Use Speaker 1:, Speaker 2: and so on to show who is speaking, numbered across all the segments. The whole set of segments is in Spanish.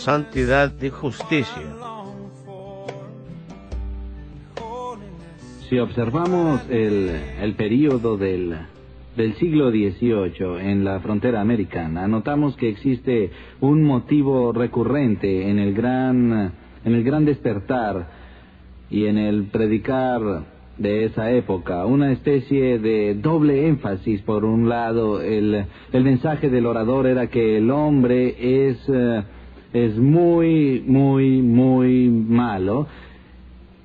Speaker 1: santidad y justicia.
Speaker 2: Si observamos el período del siglo XVIII en la frontera americana, notamos que existe un motivo recurrente en el gran despertar y en el predicar de esa época, una especie de doble énfasis. Por un lado, el mensaje del orador era que el hombre es muy, muy, muy malo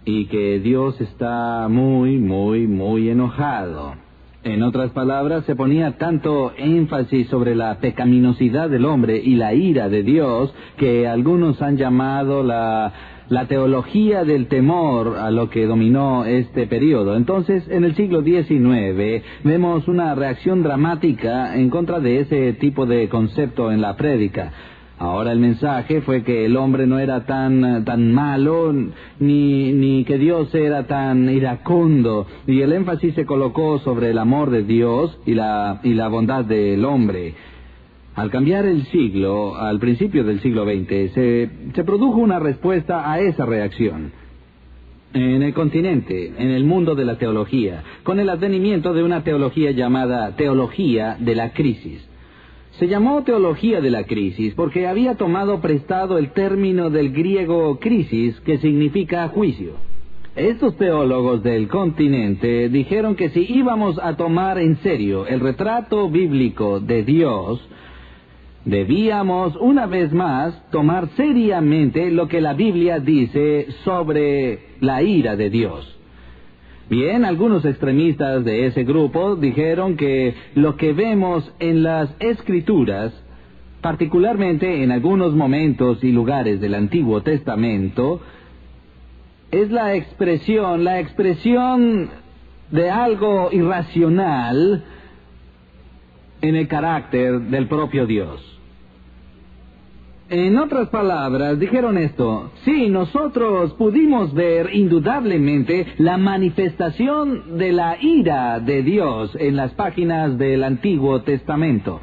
Speaker 2: y que Dios está muy, muy, muy enojado. En otras palabras, se ponía tanto énfasis sobre la pecaminosidad del hombre y la ira de Dios que algunos han llamado la teología del temor a lo que dominó este periodo. Entonces, en el siglo XIX vemos una reacción dramática en contra de ese tipo de concepto en la prédica. Ahora el mensaje fue que el hombre no era tan malo, ni que Dios era tan iracundo, y el énfasis se colocó sobre el amor de Dios y la bondad del hombre. Al cambiar el siglo, al principio del siglo XX, se produjo una respuesta a esa reacción. En el continente, en el mundo de la teología, con el advenimiento de una teología llamada teología de la crisis. Se llamó teología de la crisis porque había tomado prestado el término del griego crisis, que significa juicio. Estos teólogos del continente dijeron que si íbamos a tomar en serio el retrato bíblico de Dios, debíamos una vez más tomar seriamente lo que la Biblia dice sobre la ira de Dios. Bien, algunos extremistas de ese grupo dijeron que lo que vemos en las Escrituras, particularmente en algunos momentos y lugares del Antiguo Testamento, es la expresión de algo irracional en el carácter del propio Dios. En otras palabras, dijeron esto: sí, nosotros pudimos ver indudablemente la manifestación de la ira de Dios en las páginas del Antiguo Testamento.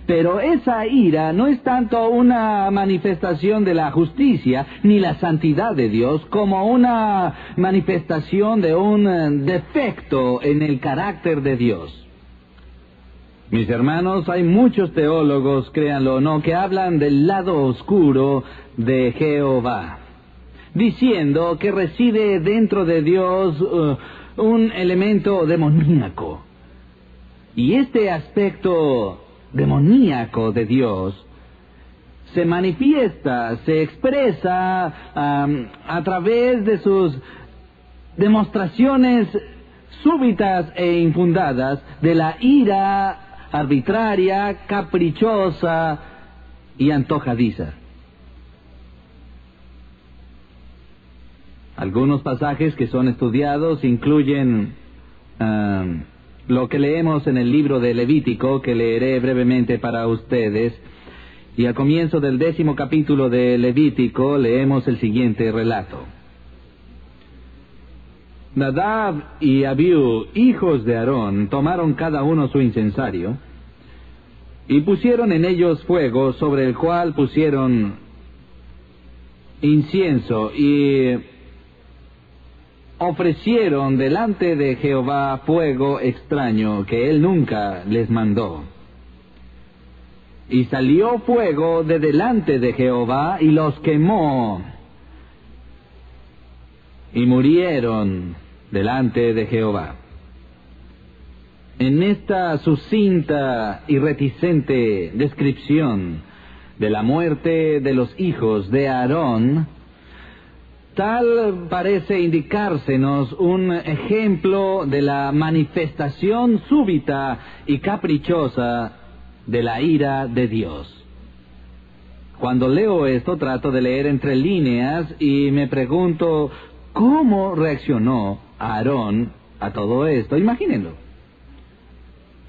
Speaker 2: Pero esa ira no es tanto una manifestación de la justicia ni la santidad de Dios como una manifestación de un defecto en el carácter de Dios. Mis hermanos, hay muchos teólogos, créanlo o no, que hablan del lado oscuro de Jehová, diciendo que reside dentro de Dios un elemento demoníaco. Y este aspecto demoníaco de Dios se manifiesta, se expresa a través de sus demostraciones súbitas e infundadas de la ira arbitraria, caprichosa y antojadiza. Algunos pasajes que son estudiados incluyen lo que leemos en el libro de Levítico, que leeré brevemente para ustedes. Y al comienzo del 10º capítulo de Levítico leemos el siguiente relato. Nadab y Abiú, hijos de Aarón, tomaron cada uno su incensario y pusieron en ellos fuego, sobre el cual pusieron incienso, y ofrecieron delante de Jehová fuego extraño que él nunca les mandó. Y salió fuego de delante de Jehová y los quemó, y murieron delante de Jehová. En esta sucinta y reticente descripción de la muerte de los hijos de Aarón, tal parece indicársenos un ejemplo de la manifestación súbita y caprichosa de la ira de Dios. Cuando leo esto, trato de leer entre líneas y me pregunto, ¿cómo reaccionó Aarón a todo esto? Imagínenlo.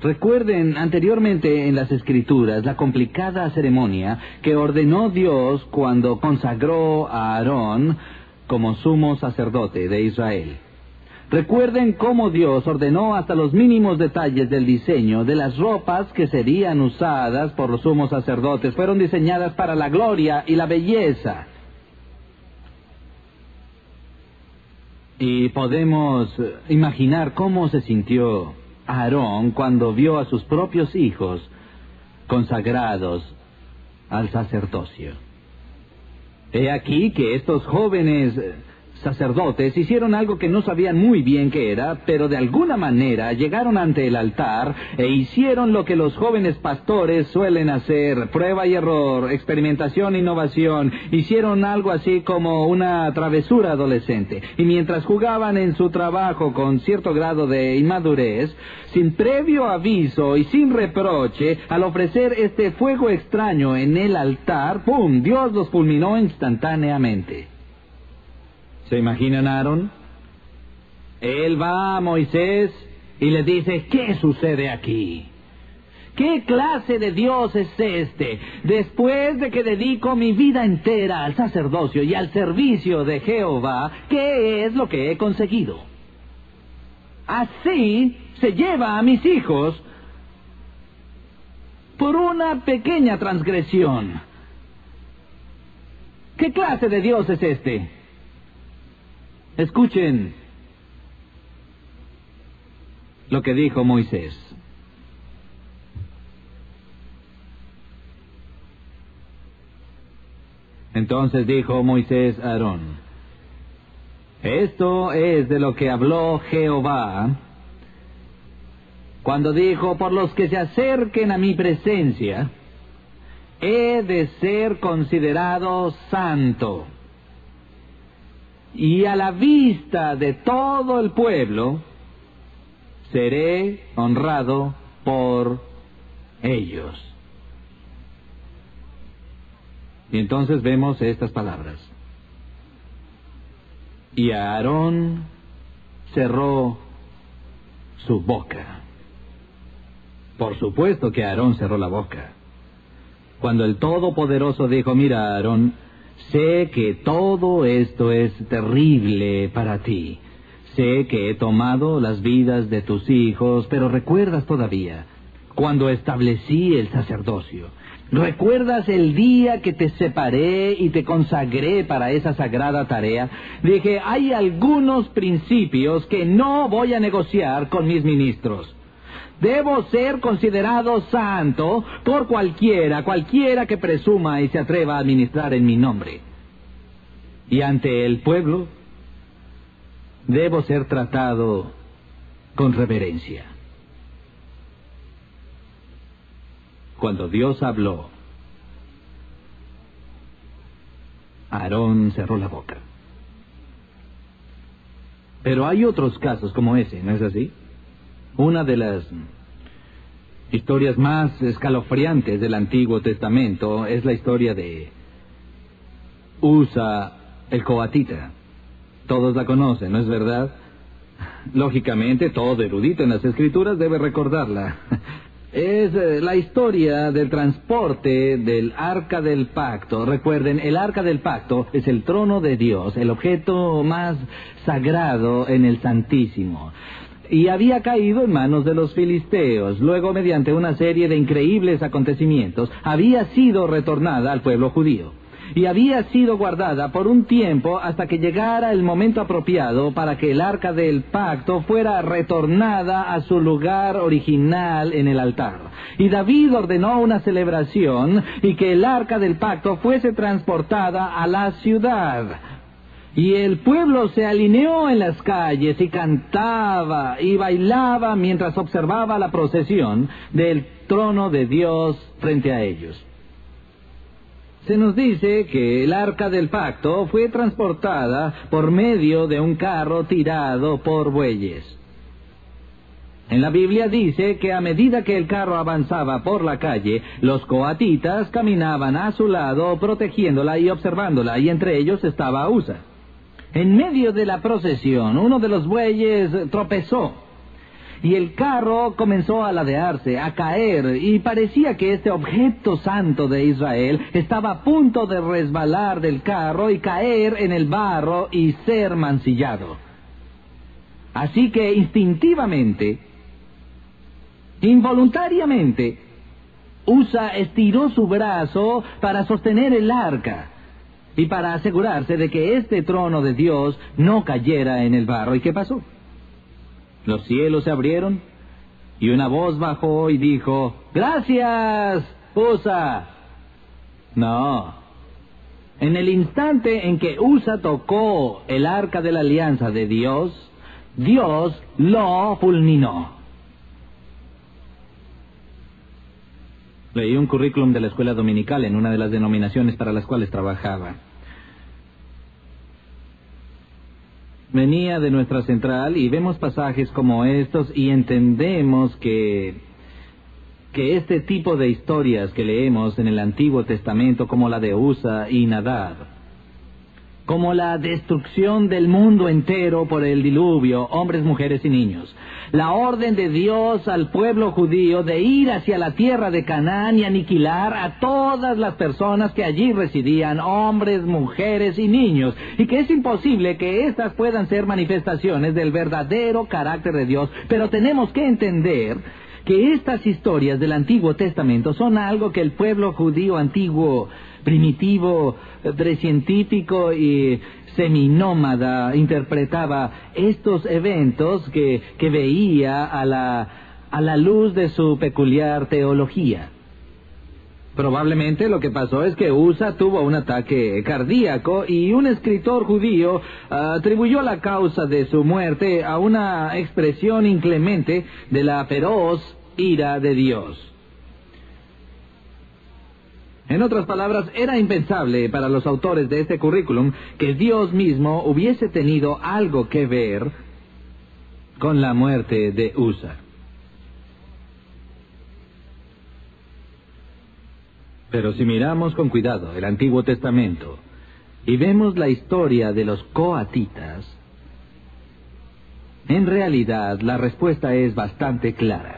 Speaker 2: Recuerden anteriormente en las Escrituras la complicada ceremonia que ordenó Dios cuando consagró a Aarón como sumo sacerdote de Israel. Recuerden cómo Dios ordenó hasta los mínimos detalles del diseño de las ropas que serían usadas por los sumos sacerdotes. Fueron diseñadas para la gloria y la belleza. Y podemos imaginar cómo se sintió Aarón cuando vio a sus propios hijos consagrados al sacerdocio. He aquí que estos jóvenes sacerdotes hicieron algo que no sabían muy bien qué era, pero de alguna manera llegaron ante el altar e hicieron lo que los jóvenes pastores suelen hacer: prueba y error, experimentación e innovación. Hicieron algo así como una travesura adolescente, y mientras jugaban en su trabajo con cierto grado de inmadurez, sin previo aviso y sin reproche, al ofrecer este fuego extraño en el altar, ¡pum!, Dios los fulminó instantáneamente. ¿Se imaginan a Aarón? Él va a Moisés y le dice: ¿qué sucede aquí? ¿Qué clase de Dios es este? Después de que dedico mi vida entera al sacerdocio y al servicio de Jehová, ¿qué es lo que he conseguido? Así se lleva a mis hijos por una pequeña transgresión. ¿Qué clase de Dios es este? Escuchen lo que dijo Moisés. Entonces dijo Moisés a Aarón: esto es de lo que habló Jehová cuando dijo: por los que se acerquen a mi presencia, he de ser considerado santo. Y a la vista de todo el pueblo, seré honrado por ellos. Y entonces vemos estas palabras: y Aarón cerró su boca. Por supuesto que Aarón cerró la boca. Cuando el Todopoderoso dijo: mira, Aarón, sé que todo esto es terrible para ti. Sé que he tomado las vidas de tus hijos, pero ¿recuerdas todavía cuando establecí el sacerdocio? ¿Recuerdas el día que te separé y te consagré para esa sagrada tarea? Dije: hay algunos principios que no voy a negociar con mis ministros. Debo ser considerado santo por cualquiera que presuma y se atreva a administrar en mi nombre. Y ante el pueblo, debo ser tratado con reverencia. Cuando Dios habló, Aarón cerró la boca. Pero hay otros casos como ese, ¿no es así? Una de las historias más escalofriantes del Antiguo Testamento es la historia de Usa el Coatita. Todos la conocen, ¿no es verdad? Lógicamente, todo erudito en las Escrituras debe recordarla. Es la historia del transporte del Arca del Pacto. Recuerden, el Arca del Pacto es el trono de Dios, el objeto más sagrado en el Santísimo. Y había caído en manos de los filisteos. Luego, mediante una serie de increíbles acontecimientos, había sido retornada al pueblo judío. Y había sido guardada por un tiempo hasta que llegara el momento apropiado para que el Arca del Pacto fuera retornada a su lugar original en el altar. Y David ordenó una celebración y que el Arca del Pacto fuese transportada a la ciudad. Y el pueblo se alineó en las calles y cantaba y bailaba mientras observaba la procesión del trono de Dios frente a ellos. Se nos dice que el Arca del Pacto fue transportada por medio de un carro tirado por bueyes. En la Biblia dice que a medida que el carro avanzaba por la calle, los coatitas caminaban a su lado protegiéndola y observándola, y entre ellos estaba Usa. En medio de la procesión, uno de los bueyes tropezó, y el carro comenzó a ladearse, a caer, y parecía que este objeto santo de Israel estaba a punto de resbalar del carro y caer en el barro y ser mancillado. Así que instintivamente, involuntariamente, Usa estiró su brazo para sostener el arca y para asegurarse de que este trono de Dios no cayera en el barro. ¿Y qué pasó? Los cielos se abrieron y una voz bajó y dijo: «¡Gracias, Usa!». No. En el instante en que Usa tocó el arca de la alianza de Dios, Dios lo fulminó. Leí un currículum de la escuela dominical en una de las denominaciones para las cuales trabajaba. Venía de nuestra central y vemos pasajes como estos y entendemos que este tipo de historias que leemos en el Antiguo Testamento, como la de Usa y Nadab, como la destrucción del mundo entero por el diluvio, hombres, mujeres y niños, la orden de Dios al pueblo judío de ir hacia la tierra de Canaán y aniquilar a todas las personas que allí residían, hombres, mujeres y niños, y que es imposible que éstas puedan ser manifestaciones del verdadero carácter de Dios. Pero tenemos que entender que estas historias del Antiguo Testamento son algo que el pueblo judío antiguo, primitivo, precientífico y seminómada interpretaba estos eventos que veía a la luz de su peculiar teología. Probablemente lo que pasó es que Usa tuvo un ataque cardíaco y un escritor judío atribuyó la causa de su muerte a una expresión inclemente de la feroz ira de Dios. En otras palabras, era impensable para los autores de este currículum que Dios mismo hubiese tenido algo que ver con la muerte de Usa. Pero si miramos con cuidado el Antiguo Testamento y vemos la historia de los coatitas, en realidad la respuesta es bastante clara.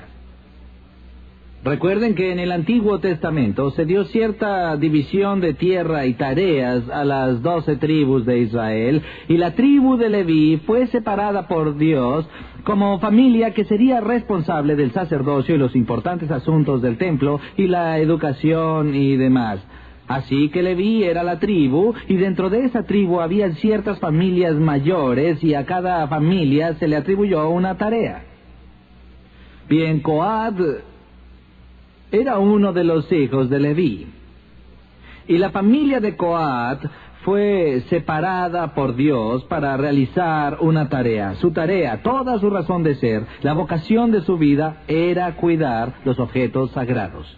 Speaker 2: Recuerden que en el Antiguo Testamento se dio cierta división de tierra y tareas a las 12 tribus de Israel, y la tribu de Leví fue separada por Dios como familia que sería responsable del sacerdocio y los importantes asuntos del templo y la educación y demás. Así que Leví era la tribu, y dentro de esa tribu había ciertas familias mayores, y a cada familia se le atribuyó una tarea. Bien, Coat era uno de los hijos de Leví, y la familia de Coat fue separada por Dios para realizar una tarea. Su tarea, toda su razón de ser, la vocación de su vida, era cuidar los objetos sagrados.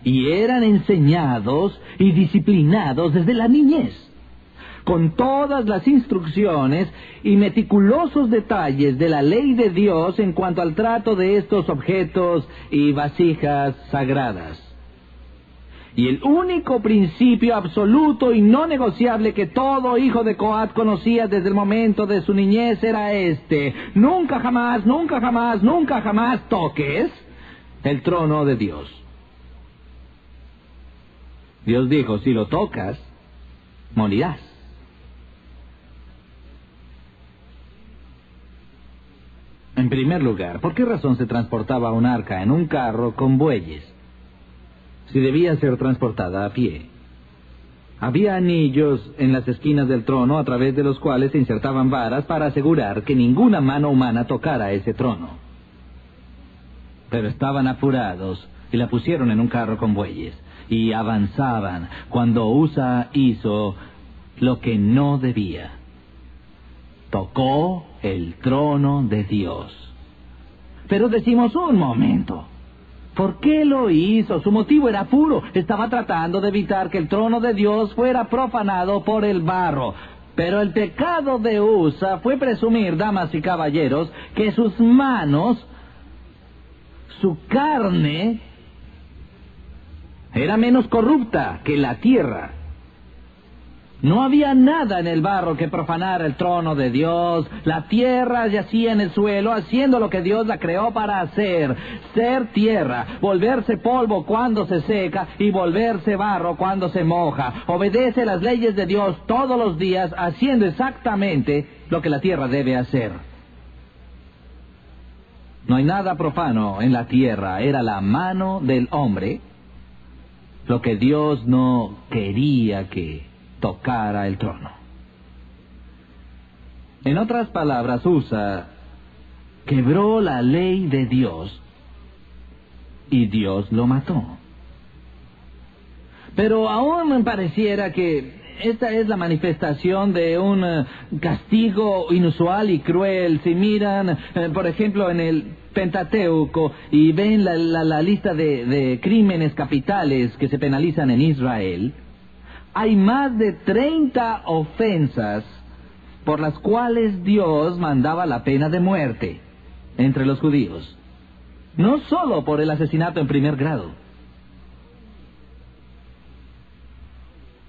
Speaker 2: Y eran enseñados y disciplinados desde la niñez, con todas las instrucciones y meticulosos detalles de la ley de Dios en cuanto al trato de estos objetos y vasijas sagradas. Y el único principio absoluto y no negociable que todo hijo de Coat conocía desde el momento de su niñez era este: nunca jamás, nunca jamás, nunca jamás toques el trono de Dios. Dios dijo: si lo tocas, morirás. En primer lugar, ¿por qué razón se transportaba un arca en un carro con bueyes, si debía ser transportada a pie? Había anillos en las esquinas del trono a través de los cuales se insertaban varas para asegurar que ninguna mano humana tocara ese trono. Pero estaban apurados y la pusieron en un carro con bueyes, y avanzaban cuando Usa hizo lo que no debía. Tocó el trono de Dios. Pero decimos: un momento, ¿por qué lo hizo? Su motivo era puro. Estaba tratando de evitar que el trono de Dios fuera profanado por el barro. Pero el pecado de Usa fue presumir, damas y caballeros, que sus manos, su carne, era menos corrupta que la tierra. No había nada en el barro que profanara el trono de Dios. La tierra yacía en el suelo, haciendo lo que Dios la creó para hacer: ser tierra, volverse polvo cuando se seca y volverse barro cuando se moja. Obedece las leyes de Dios todos los días, haciendo exactamente lo que la tierra debe hacer. No hay nada profano en la tierra, era la mano del hombre lo que Dios no quería que tocara el trono. En otras palabras, Usa quebró la ley de Dios y Dios lo mató. Pero aún pareciera que esta es la manifestación de un castigo inusual y cruel. Si miran, por ejemplo, en el Pentateuco y ven la lista de crímenes capitales que se penalizan en Israel, hay más de 30 ofensas por las cuales Dios mandaba la pena de muerte entre los judíos. No solo por el asesinato en primer grado,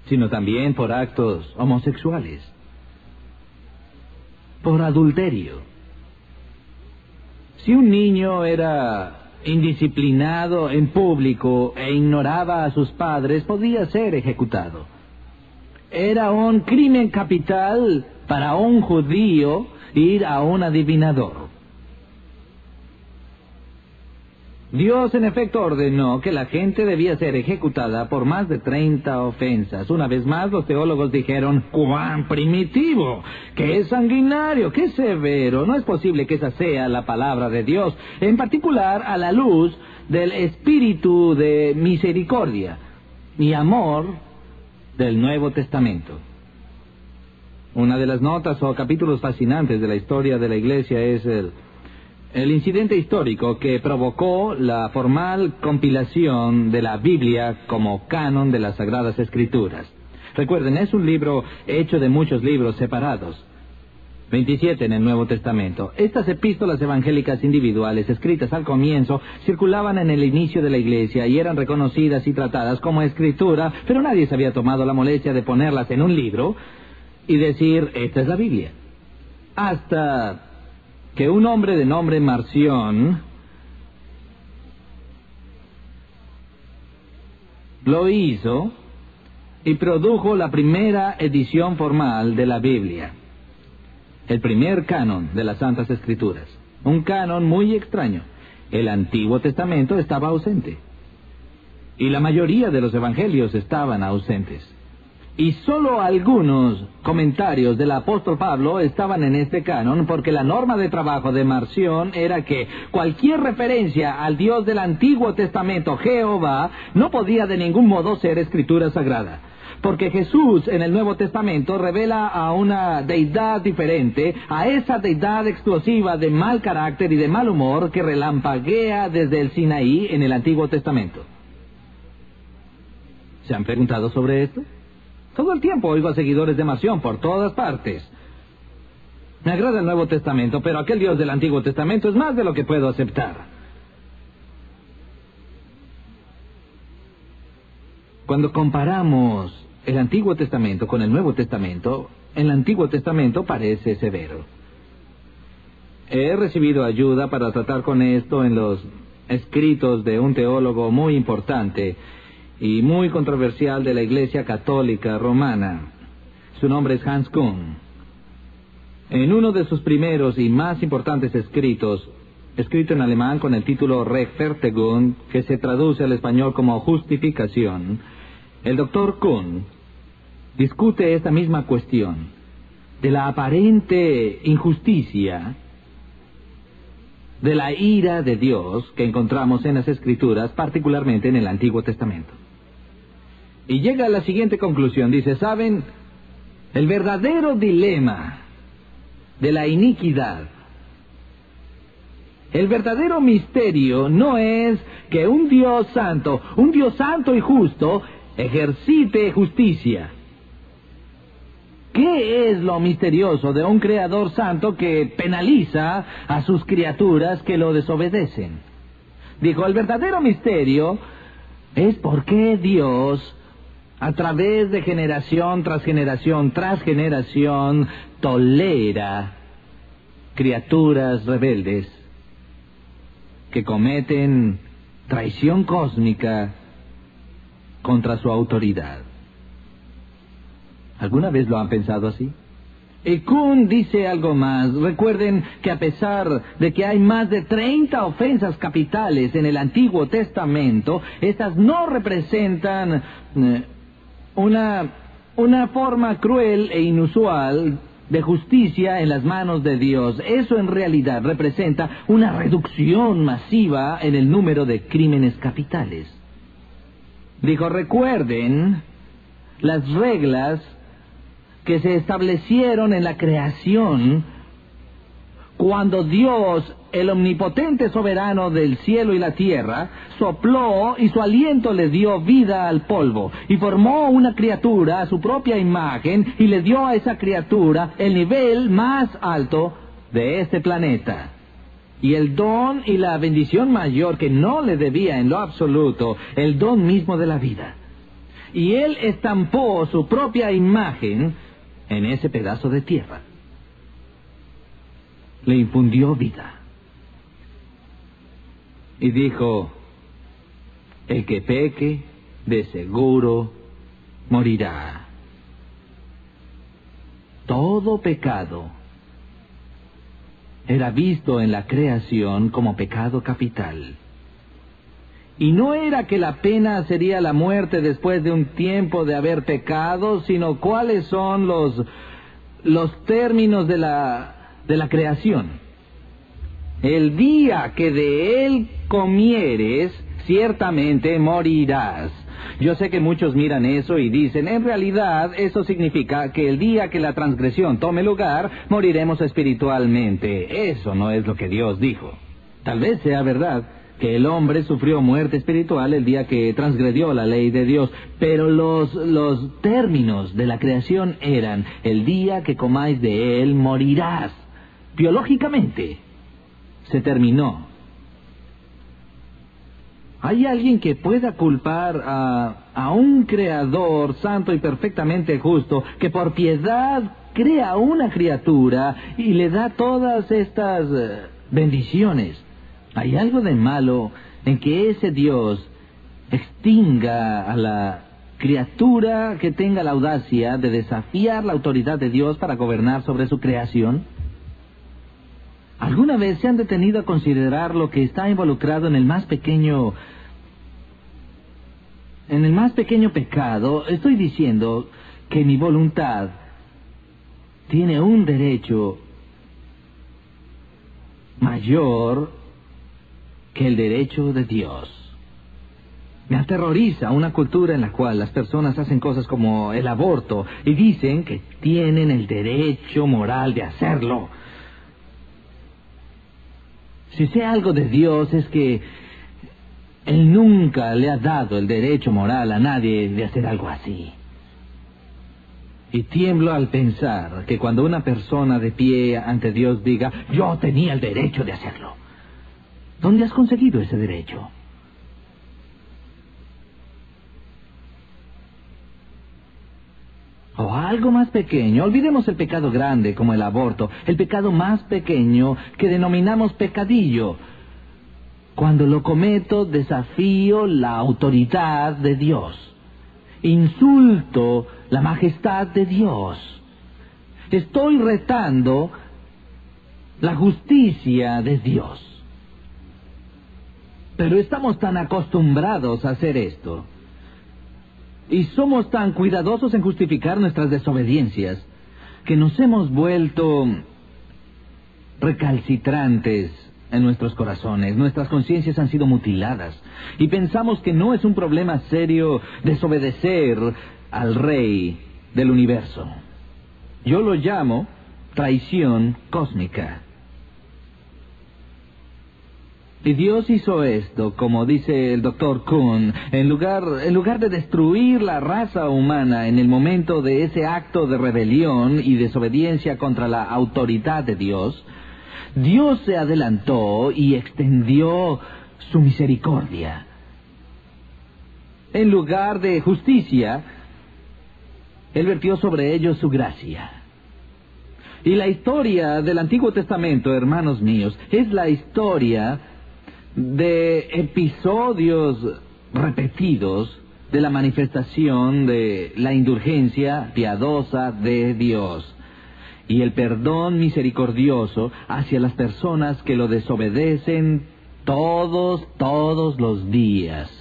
Speaker 2: sino también por actos homosexuales, por adulterio. Si un niño era indisciplinado en público e ignoraba a sus padres, podía ser ejecutado. Era un crimen capital para un judío ir a un adivinador. Dios en efecto ordenó que la gente debía ser ejecutada por más de 30 ofensas. Una vez más los teólogos dijeron: ¡cuán primitivo! ¡Qué sanguinario! ¡Qué severo! No es posible que esa sea la palabra de Dios, en particular a la luz del espíritu de misericordia y amor del Nuevo Testamento. Una de las notas o capítulos fascinantes de la historia de la Iglesia es el incidente histórico que provocó la formal compilación de la Biblia como canon de las Sagradas Escrituras. Recuerden, es un libro hecho de muchos libros separados, 27 en el Nuevo Testamento. Estas epístolas evangélicas individuales, escritas al comienzo, circulaban en el inicio de la Iglesia y eran reconocidas y tratadas como escritura, pero nadie se había tomado la molestia de ponerlas en un libro y decir: esta es la Biblia. Hasta que un hombre de nombre Marción lo hizo y produjo la primera edición formal de la Biblia, el primer canon de las Santas Escrituras. Un canon muy extraño. El Antiguo Testamento estaba ausente y la mayoría de los evangelios estaban ausentes. Y solo algunos comentarios del apóstol Pablo estaban en este canon, porque la norma de trabajo de Marción era que cualquier referencia al Dios del Antiguo Testamento, Jehová, no podía de ningún modo ser escritura sagrada. Porque Jesús en el Nuevo Testamento revela a una deidad diferente, a esa deidad explosiva de mal carácter y de mal humor que relampaguea desde el Sinaí en el Antiguo Testamento. ¿Se han preguntado sobre esto? Todo el tiempo oigo a seguidores de Marción por todas partes. Me agrada el Nuevo Testamento, pero aquel Dios del Antiguo Testamento es más de lo que puedo aceptar. Cuando comparamos el Antiguo Testamento con el Nuevo Testamento, el Antiguo Testamento parece severo. He recibido ayuda para tratar con esto en los escritos de un teólogo muy importante y muy controversial de la Iglesia Católica Romana. Su nombre es Hans Küng. En uno de sus primeros y más importantes escritos, escrito en alemán con el título Rechtfertigung, que se traduce al español como justificación, el doctor Küng discute esta misma cuestión de la aparente injusticia de la ira de Dios que encontramos en las Escrituras, particularmente en el Antiguo Testamento. Y llega a la siguiente conclusión. Dice: ¿saben? El verdadero dilema de la iniquidad, el verdadero misterio no es que un Dios santo y justo, ejercite justicia. ¿Qué es lo misterioso de un Creador santo que penaliza a sus criaturas que lo desobedecen? Dijo: el verdadero misterio es por qué Dios, a través de generación tras generación tras generación, tolera criaturas rebeldes que cometen traición cósmica contra su autoridad. ¿Alguna vez lo han pensado así? Y Kuhn dice algo más. Recuerden que a pesar de que hay más de 30 ofensas capitales en el Antiguo Testamento, estas no representan una forma cruel e inusual de justicia en las manos de Dios. Eso en realidad representa una reducción masiva en el número de crímenes capitales. Dijo, recuerden las reglas que se establecieron en la creación cuando Dios, el omnipotente soberano del cielo y la tierra, sopló y su aliento le dio vida al polvo y formó una criatura a su propia imagen y le dio a esa criatura el nivel más alto de este planeta. Y el don y la bendición mayor que no le debía en lo absoluto, el don mismo de la vida. Y él estampó su propia imagen en ese pedazo de tierra. Le infundió vida. Y dijo, el que peque, de seguro morirá. Todo pecado era visto en la creación como pecado capital. Y no era que la pena sería la muerte después de un tiempo de haber pecado, sino cuáles son los términos de la creación. El día que de él comieres, ciertamente morirás. Yo sé que muchos miran eso y dicen, en realidad eso significa que el día que la transgresión tome lugar, moriremos espiritualmente. Eso no es lo que Dios dijo. Tal vez sea verdad que el hombre sufrió muerte espiritual el día que transgredió la ley de Dios, pero los términos de la creación eran, el día que comáis de él, morirás. Biológicamente, se terminó. ¿Hay alguien que pueda culpar a un creador santo y perfectamente justo, que por piedad crea una criatura y le da todas estas bendiciones? ¿Hay algo de malo en que ese Dios extinga a la criatura que tenga la audacia de desafiar la autoridad de Dios para gobernar sobre su creación? ¿Alguna vez se han detenido a considerar lo que está involucrado en el más pequeño pecado? Estoy diciendo que mi voluntad tiene un derecho mayor que el derecho de Dios. Me aterroriza una cultura en la cual las personas hacen cosas como el aborto y dicen que tienen el derecho moral de hacerlo. Si sé algo de Dios es que Él nunca le ha dado el derecho moral a nadie de hacer algo así. Y tiemblo al pensar que cuando una persona de pie ante Dios diga, yo tenía el derecho de hacerlo. ¿Dónde has conseguido ese derecho? O algo más pequeño, olvidemos el pecado grande como el aborto, el pecado más pequeño que denominamos pecadillo. Cuando lo cometo, desafío la autoridad de Dios. Insulto la majestad de Dios. Estoy retando la justicia de Dios. Pero estamos tan acostumbrados a hacer esto. Y somos tan cuidadosos en justificar nuestras desobediencias que nos hemos vuelto recalcitrantes en nuestros corazones. Nuestras conciencias han sido mutiladas y pensamos que no es un problema serio desobedecer al Rey del universo. Yo lo llamo traición cósmica. Y Dios hizo esto, como dice el Dr. Kuhn, en lugar de destruir la raza humana en el momento de ese acto de rebelión y desobediencia contra la autoridad de Dios, Dios se adelantó y extendió su misericordia. En lugar de justicia, Él vertió sobre ellos su gracia. Y la historia del Antiguo Testamento, hermanos míos, es la historia de episodios repetidos de la manifestación de la indulgencia piadosa de Dios. y el perdón misericordioso hacia las personas que lo desobedecen todos los días.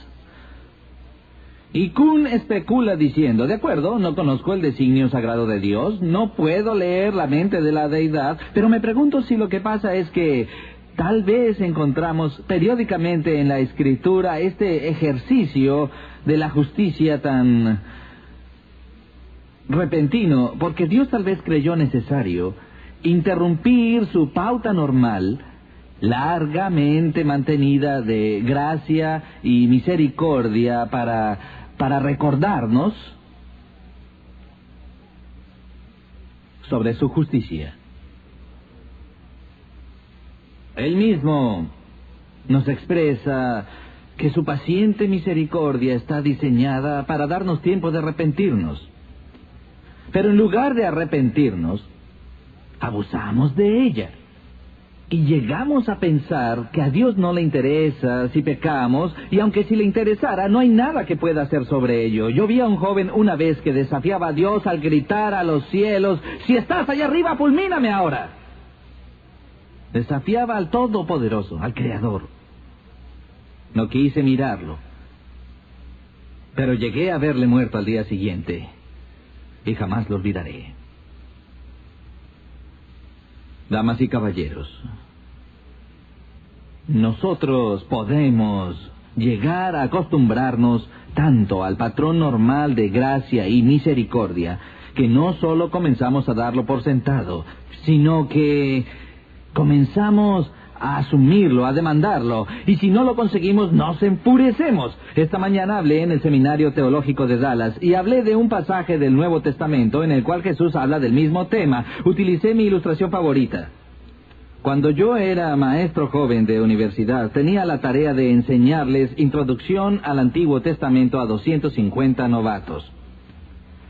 Speaker 2: Y Kuhn especula diciendo, de acuerdo, no conozco el designio sagrado de Dios, no puedo leer la mente de la deidad, pero me pregunto si lo que pasa es que tal vez encontramos periódicamente en la Escritura este ejercicio de la justicia tan repentino, porque Dios tal vez creyó necesario interrumpir su pauta normal, largamente mantenida de gracia y misericordia para recordarnos sobre su justicia. Él mismo nos expresa que su paciente misericordia está diseñada para darnos tiempo de arrepentirnos. Pero en lugar de arrepentirnos, abusamos de ella. Y llegamos a pensar que a Dios no le interesa si pecamos, y aunque si le interesara, no hay nada que pueda hacer sobre ello. Yo vi a un joven una vez que desafiaba a Dios al gritar a los cielos, «Si estás allá arriba, fulmíname ahora». Desafiaba al Todopoderoso, al Creador. No quise mirarlo, pero llegué a verle muerto al día siguiente, y jamás lo olvidaré. Damas y caballeros, nosotros podemos llegar a acostumbrarnos tanto al patrón normal de gracia y misericordia, que no solo comenzamos a darlo por sentado, sino que comenzamos a asumirlo, a demandarlo, y si no lo conseguimos, nos enfurecemos. Esta mañana hablé en el Seminario Teológico de Dallas, y hablé de un pasaje del Nuevo Testamento en el cual Jesús habla del mismo tema. Utilicé mi ilustración favorita. Cuando yo era maestro joven de universidad, tenía la tarea de enseñarles Introducción al Antiguo Testamento a 250 novatos.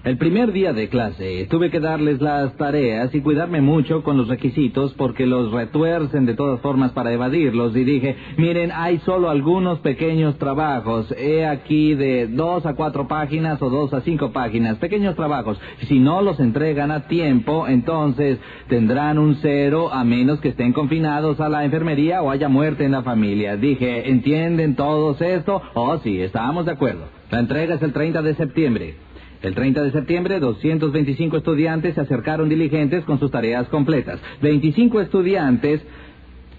Speaker 2: El primer día de clase tuve que darles las tareas y cuidarme mucho con los requisitos porque los retuercen de todas formas para evadirlos, y dije, miren, hay solo algunos pequeños trabajos, he aquí de 2 a 4 páginas o 2 a 5 páginas, pequeños trabajos. Si no los entregan a tiempo, entonces tendrán un 0 a menos que estén confinados a la enfermería o haya muerte en la familia. Dije, ¿entienden todos esto? Oh, sí, estábamos de acuerdo. La entrega es el 30 de septiembre. El 30 de septiembre, 225 estudiantes se acercaron diligentes con sus tareas completas. 25 estudiantes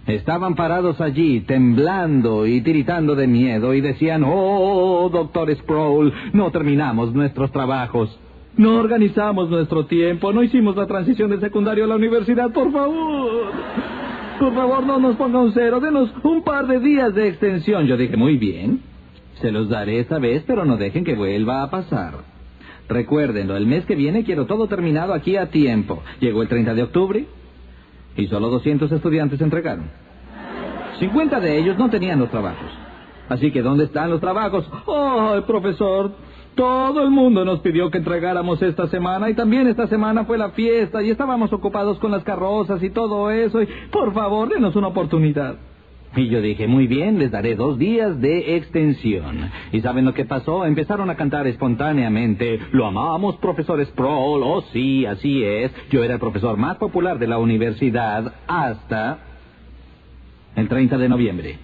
Speaker 2: estaban parados allí, temblando y tiritando de miedo, y decían, «Oh, doctor Sproul, no terminamos nuestros trabajos. No organizamos nuestro tiempo, no hicimos la transición del secundario a la universidad, por favor. Por favor, no nos ponga un 0, denos un par de días de extensión». Yo dije, muy bien, se los daré esta vez, pero no dejen que vuelva a pasar. Recuérdenlo, el mes que viene quiero todo terminado aquí a tiempo. Llegó el 30 de octubre y solo 200 estudiantes entregaron. 50 de ellos no tenían los trabajos. Así que, ¿dónde están los trabajos? ¡Oh, profesor! Todo el mundo nos pidió que entregáramos esta semana, y también esta semana fue la fiesta y estábamos ocupados con las carrozas y todo eso, y por favor, denos una oportunidad. Y yo dije, muy bien, les daré 2 días de extensión. ¿Y saben lo que pasó? Empezaron a cantar espontáneamente, «Lo amamos, profesor Sproul». Oh, sí, así es. Yo era el profesor más popular de la universidad hasta el 30 de noviembre.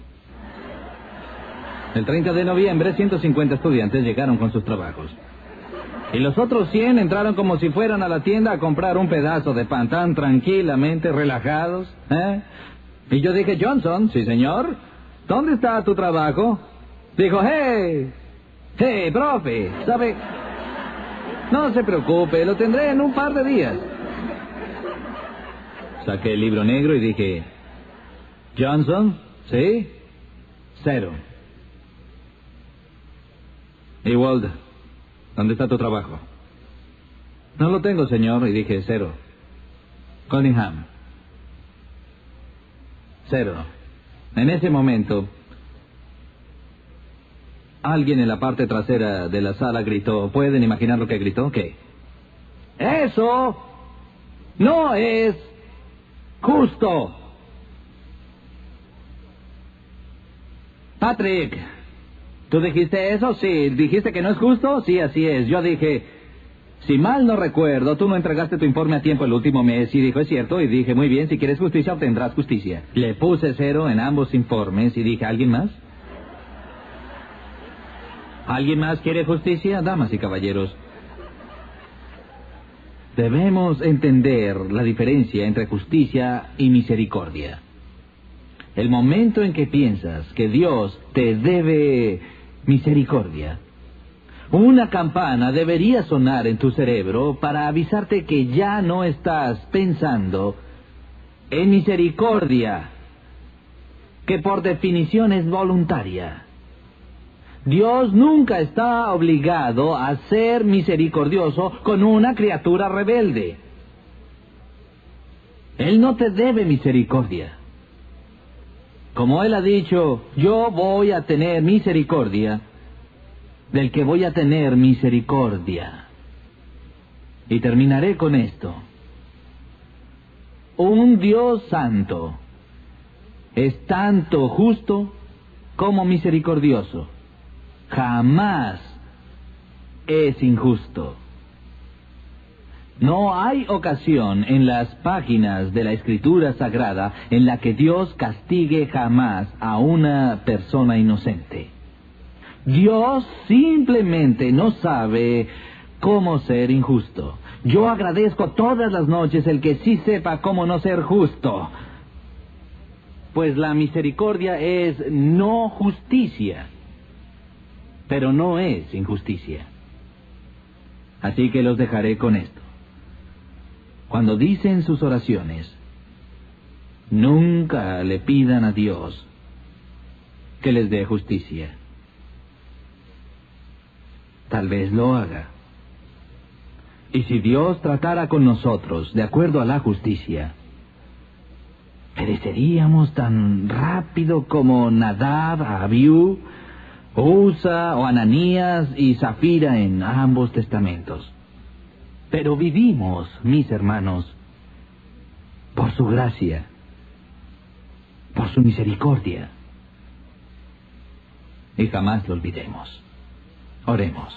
Speaker 2: El 30 de noviembre, 150 estudiantes llegaron con sus trabajos. Y los otros 100 entraron como si fueran a la tienda a comprar un pedazo de pan, tan tranquilamente, relajados, Y yo dije, «Johnson». «Sí, señor». «¿Dónde está tu trabajo?» Dijo, hey, profe, ¿sabe? No se preocupe, lo tendré en un par de días». Saqué el libro negro y dije, «Johnson, ¿sí?» 0. «Ewald, ¿dónde está tu trabajo?» «No lo tengo, señor». Y dije, 0. «Cunningham». 0. En ese momento, alguien en la parte trasera de la sala gritó. ¿Pueden imaginar lo que gritó? ¿Qué? «¡Eso no es justo!» «Patrick, ¿tú dijiste eso?» «Sí». «¿Dijiste que no es justo?» «Sí, así es». Yo dije, Si mal no recuerdo, tú no entregaste tu informe a tiempo el último mes. Y dijo, es cierto, y dije, muy bien, si quieres justicia, obtendrás justicia. Le puse 0 en ambos informes y dije, ¿alguien más? ¿Alguien más quiere justicia? Damas y caballeros, debemos entender la diferencia entre justicia y misericordia. El momento en que piensas que Dios te debe misericordia, una campana debería sonar en tu cerebro para avisarte que ya no estás pensando en misericordia, que por definición es voluntaria. Dios nunca está obligado a ser misericordioso con una criatura rebelde. Él no te debe misericordia. Como Él ha dicho, yo voy a tener misericordia del que voy a tener misericordia. Y terminaré con esto. Un Dios santo es tanto justo como misericordioso. Jamás es injusto. No hay ocasión en las páginas de la Escritura Sagrada en la que Dios castigue jamás a una persona inocente. Dios simplemente no sabe cómo ser injusto. Yo agradezco todas las noches el que sí sepa cómo no ser justo, pues la misericordia es no justicia, pero no es injusticia. Así que los dejaré con esto. Cuando dicen sus oraciones, nunca le pidan a Dios que les dé justicia. Tal vez lo haga. Y si Dios tratara con nosotros de acuerdo a la justicia, pereceríamos tan rápido como Nadab, Abiú, Usa o Ananías y Zafira en ambos testamentos. Pero vivimos, mis hermanos, por su gracia, por su misericordia. Y jamás lo olvidemos. Oremos.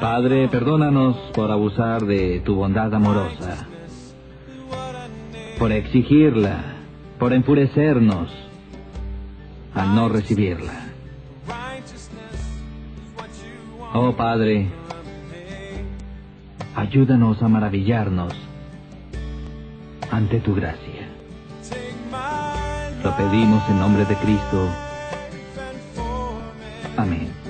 Speaker 2: Padre, perdónanos por abusar de tu bondad amorosa, por exigirla, por enfurecernos al no recibirla. Oh Padre, ayúdanos a maravillarnos ante tu gracia. Lo pedimos en nombre de Cristo. Amén.